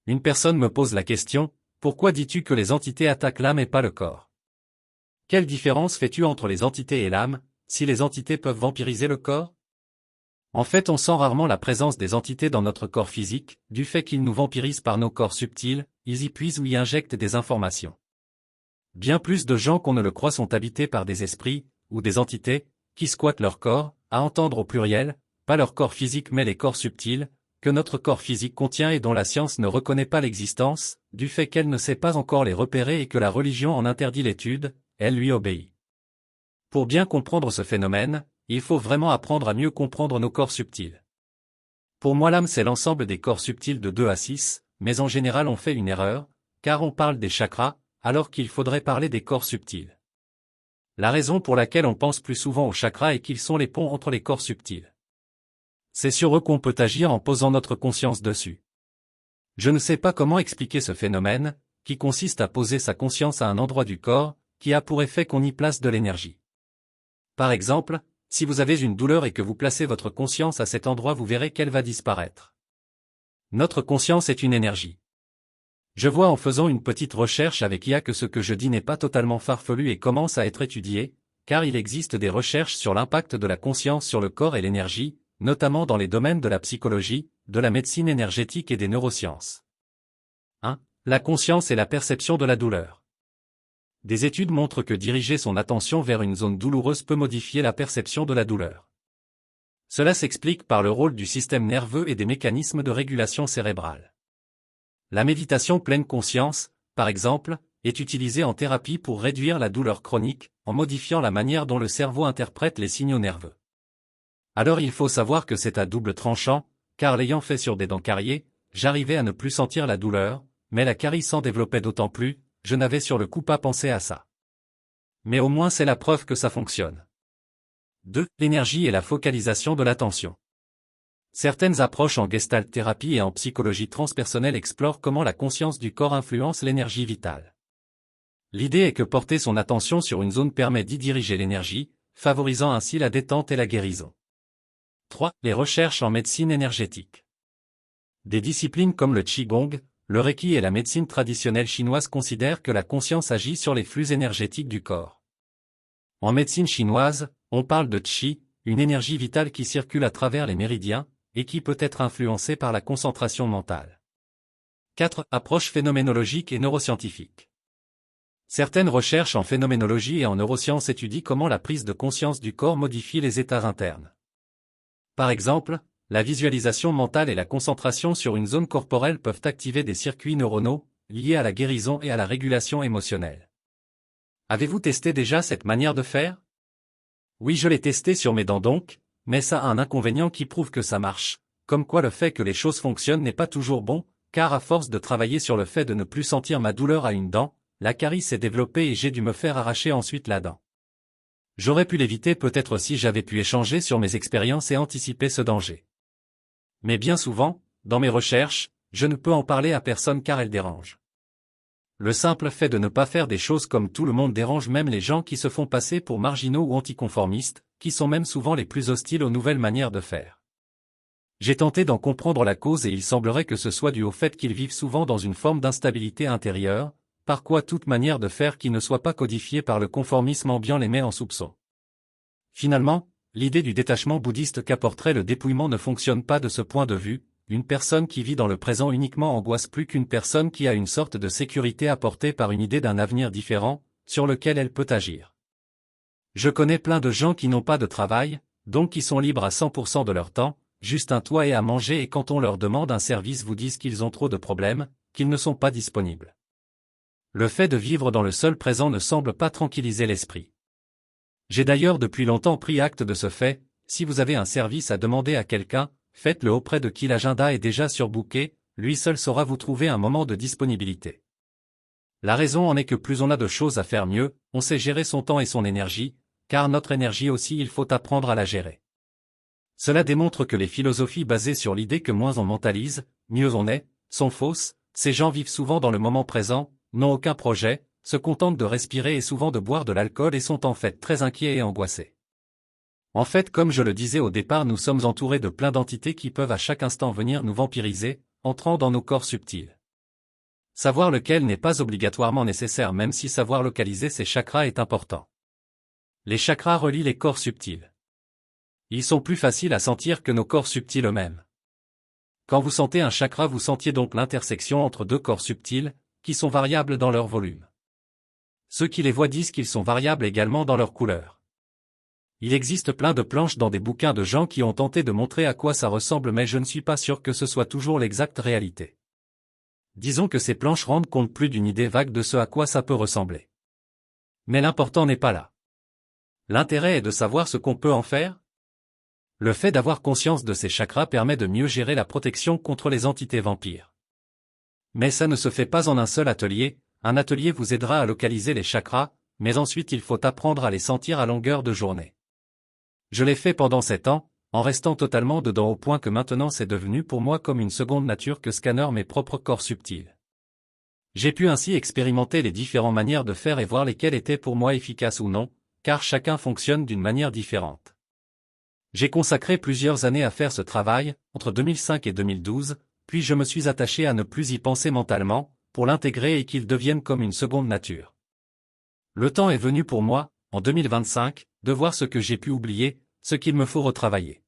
Une personne me pose la question, pourquoi dis-tu que les entités attaquent l'âme et pas le corps? Quelle différence fais-tu entre les entités et l'âme, si les entités peuvent vampiriser le corps? En fait, on sent rarement la présence des entités dans notre corps physique, du fait qu'ils nous vampirisent par nos corps subtils, ils y puisent ou y injectent des informations. Bien plus de gens qu'on ne le croit sont habités par des esprits, ou des entités, qui squattent leur corps, à entendre au pluriel, pas leur corps physique mais les corps subtils, que notre corps physique contient et dont la science ne reconnaît pas l'existence, du fait qu'elle ne sait pas encore les repérer et que la religion en interdit l'étude, elle lui obéit. Pour bien comprendre ce phénomène, il faut vraiment apprendre à mieux comprendre nos corps subtils. Pour moi l'âme c'est l'ensemble des corps subtils de 2 à 6, mais en général on fait une erreur, car on parle des chakras, alors qu'il faudrait parler des corps subtils. La raison pour laquelle on pense plus souvent aux chakras est qu'ils sont les ponts entre les corps subtils. C'est sur eux qu'on peut agir en posant notre conscience dessus. Je ne sais pas comment expliquer ce phénomène, qui consiste à poser sa conscience à un endroit du corps, qui a pour effet qu'on y place de l'énergie. Par exemple, si vous avez une douleur et que vous placez votre conscience à cet endroit, vous verrez qu'elle va disparaître. Notre conscience est une énergie. Je vois en faisant une petite recherche avec IA que ce que je dis n'est pas totalement farfelu et commence à être étudié, car il existe des recherches sur l'impact de la conscience sur le corps et l'énergie, notamment dans les domaines de la psychologie, de la médecine énergétique et des neurosciences. 1. La conscience et la perception de la douleur. Des études montrent que diriger son attention vers une zone douloureuse peut modifier la perception de la douleur. Cela s'explique par le rôle du système nerveux et des mécanismes de régulation cérébrale. La méditation pleine conscience, par exemple, est utilisée en thérapie pour réduire la douleur chronique, en modifiant la manière dont le cerveau interprète les signaux nerveux. Alors il faut savoir que c'est à double tranchant, car l'ayant fait sur des dents cariées, j'arrivais à ne plus sentir la douleur, mais la carie s'en développait d'autant plus, je n'avais sur le coup pas pensé à ça. Mais au moins c'est la preuve que ça fonctionne. 2. L'énergie et la focalisation de l'attention. Certaines approches en gestalt thérapie et en psychologie transpersonnelle explorent comment la conscience du corps influence l'énergie vitale. L'idée est que porter son attention sur une zone permet d'y diriger l'énergie, favorisant ainsi la détente et la guérison. 3. Les recherches en médecine énergétique. Des disciplines comme le Qigong, le Reiki et la médecine traditionnelle chinoise considèrent que la conscience agit sur les flux énergétiques du corps. En médecine chinoise, on parle de Qi, une énergie vitale qui circule à travers les méridiens, et qui peut être influencée par la concentration mentale. 4. Approche phénoménologique et neuroscientifique. Certaines recherches en phénoménologie et en neurosciences étudient comment la prise de conscience du corps modifie les états internes. Par exemple, la visualisation mentale et la concentration sur une zone corporelle peuvent activer des circuits neuronaux, liés à la guérison et à la régulation émotionnelle. Avez-vous testé déjà cette manière de faire? Oui, je l'ai testé sur mes dents donc, mais ça a un inconvénient qui prouve que ça marche, comme quoi le fait que les choses fonctionnent n'est pas toujours bon, car à force de travailler sur le fait de ne plus sentir ma douleur à une dent, la carie s'est développée et j'ai dû me faire arracher ensuite la dent. J'aurais pu l'éviter peut-être si j'avais pu échanger sur mes expériences et anticiper ce danger. Mais bien souvent, dans mes recherches, je ne peux en parler à personne car elles dérangent. Le simple fait de ne pas faire des choses comme tout le monde dérange même les gens qui se font passer pour marginaux ou anticonformistes, qui sont même souvent les plus hostiles aux nouvelles manières de faire. J'ai tenté d'en comprendre la cause et il semblerait que ce soit dû au fait qu'ils vivent souvent dans une forme d'instabilité intérieure, par quoi toute manière de faire qui ne soit pas codifiée par le conformisme ambiant les met en soupçon. Finalement, l'idée du détachement bouddhiste qu'apporterait le dépouillement ne fonctionne pas de ce point de vue. Une personne qui vit dans le présent uniquement angoisse plus qu'une personne qui a une sorte de sécurité apportée par une idée d'un avenir différent, sur lequel elle peut agir. Je connais plein de gens qui n'ont pas de travail, donc qui sont libres à 100% de leur temps, juste un toit et à manger et quand on leur demande un service vous disent qu'ils ont trop de problèmes, qu'ils ne sont pas disponibles. Le fait de vivre dans le seul présent ne semble pas tranquilliser l'esprit. J'ai d'ailleurs depuis longtemps pris acte de ce fait, si vous avez un service à demander à quelqu'un, faites-le auprès de qui l'agenda est déjà surbooké, lui seul saura vous trouver un moment de disponibilité. La raison en est que plus on a de choses à faire mieux, on sait gérer son temps et son énergie, car notre énergie aussi il faut apprendre à la gérer. Cela démontre que les philosophies basées sur l'idée que moins on mentalise, mieux on est, sont fausses, ces gens vivent souvent dans le moment présent, n'ont aucun projet, se contentent de respirer et souvent de boire de l'alcool et sont en fait très inquiets et angoissés. En fait, comme je le disais au départ, nous sommes entourés de plein d'entités qui peuvent à chaque instant venir nous vampiriser, entrant dans nos corps subtils. Savoir lequel n'est pas obligatoirement nécessaire même si savoir localiser ces chakras est important. Les chakras relient les corps subtils. Ils sont plus faciles à sentir que nos corps subtils eux-mêmes. Quand vous sentez un chakra, vous sentiez donc l'intersection entre deux corps subtils, qui sont variables dans leur volume. Ceux qui les voient disent qu'ils sont variables également dans leur couleur. Il existe plein de planches dans des bouquins de gens qui ont tenté de montrer à quoi ça ressemble, mais je ne suis pas sûr que ce soit toujours l'exacte réalité. Disons que ces planches rendent compte plus d'une idée vague de ce à quoi ça peut ressembler. Mais l'important n'est pas là. L'intérêt est de savoir ce qu'on peut en faire. Le fait d'avoir conscience de ces chakras permet de mieux gérer la protection contre les entités vampires. Mais ça ne se fait pas en un seul atelier. Un atelier vous aidera à localiser les chakras, mais ensuite il faut apprendre à les sentir à longueur de journée. Je l'ai fait pendant 7 ans, en restant totalement dedans au point que maintenant c'est devenu pour moi comme une seconde nature que scanner mes propres corps subtils. J'ai pu ainsi expérimenter les différentes manières de faire et voir lesquelles étaient pour moi efficaces ou non, car chacun fonctionne d'une manière différente. J'ai consacré plusieurs années à faire ce travail, entre 2005 et 2012, puis je me suis attaché à ne plus y penser mentalement, pour l'intégrer et qu'il devienne comme une seconde nature. Le temps est venu pour moi, en 2025, de voir ce que j'ai pu oublier, ce qu'il me faut retravailler.